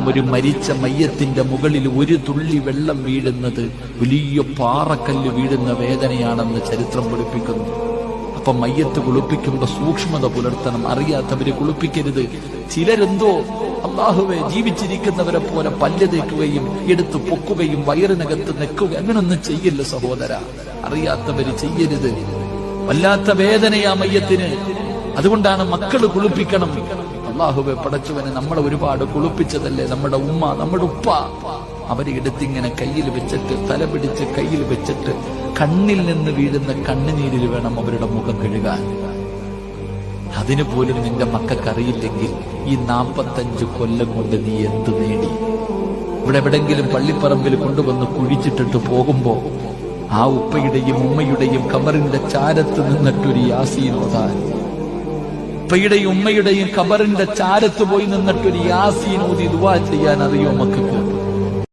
ഒരു മരിച്ച മയ്യത്തിന്റെ മുകളിൽ ഒരു തുള്ളി വെള്ളം വീഴുന്നത് വലിയ പാറക്കല്ല് വീഴുന്ന വേദനയാണെന്ന് ചരിത്രം പഠിപ്പിക്കുന്നു. അപ്പൊ മയ്യത്ത് കുളിപ്പിക്കുമ്പോ സൂക്ഷ്മത പുലർത്തണം. അറിയാത്തവര് കുളിപ്പിക്കരുത്. ചിലരെന്തോ അല്ലാഹുവേ ജീവിച്ചിരിക്കുന്നവരെ പോലെ പല്ല് തേക്കുകയും എടുത്ത് പൊക്കുകയും വയറിനകത്ത് നെക്കുക, അങ്ങനൊന്നും ചെയ്യില്ല സഹോദര. അറിയാത്തവര് ചെയ്യരുത്. വല്ലാത്ത വേദനയാ മയ്യത്തിന്. അതുകൊണ്ടാണ് മക്കള് കുളിപ്പിക്കണം. അല്ലാഹുവേ പടച്ചവനെ, നമ്മളെ ഒരുപാട് കുളിപ്പിച്ചതല്ലേ നമ്മുടെ ഉമ്മ, നമ്മുടെ ഉപ്പ. അവരെ എടുത്തിങ്ങനെ കയ്യിൽ വെച്ചിട്ട്, തല പിടിച്ച് കയ്യിൽ വെച്ചിട്ട്, കണ്ണിൽ നിന്ന് വീഴുന്ന കണ്ണുനീരിൽ വേണം അവരുടെ മുഖം കഴുകാൻ. അതിനു പോലും നിന്റെ മക്കൾക്കറിയില്ലെങ്കിൽ ഈ 45 കൊല്ലം കൊണ്ട് നീ എന്ത് നേടി? ഇവിടെ എവിടെങ്കിലും പള്ളിപ്പറമ്പിൽ കൊണ്ടുവന്ന് കുഴിച്ചിട്ടിട്ട് പോകുമ്പോ ആ ഉപ്പയുടെയും ഉമ്മയുടെയും ഖബറിന്റെ ചാരത്ത് നിന്നിട്ടൊരു യാസീൻ ഓതാൻ, ഉപ്പയുടെയും ഉമ്മയുടെയും ഖബറിന്റെ ചാരത്ത് പോയി നിന്നിട്ടൊരു യാസീൻ ഓതി ദുആ ചെയ്യാൻ അറിയോ മക്കൾക്ക്?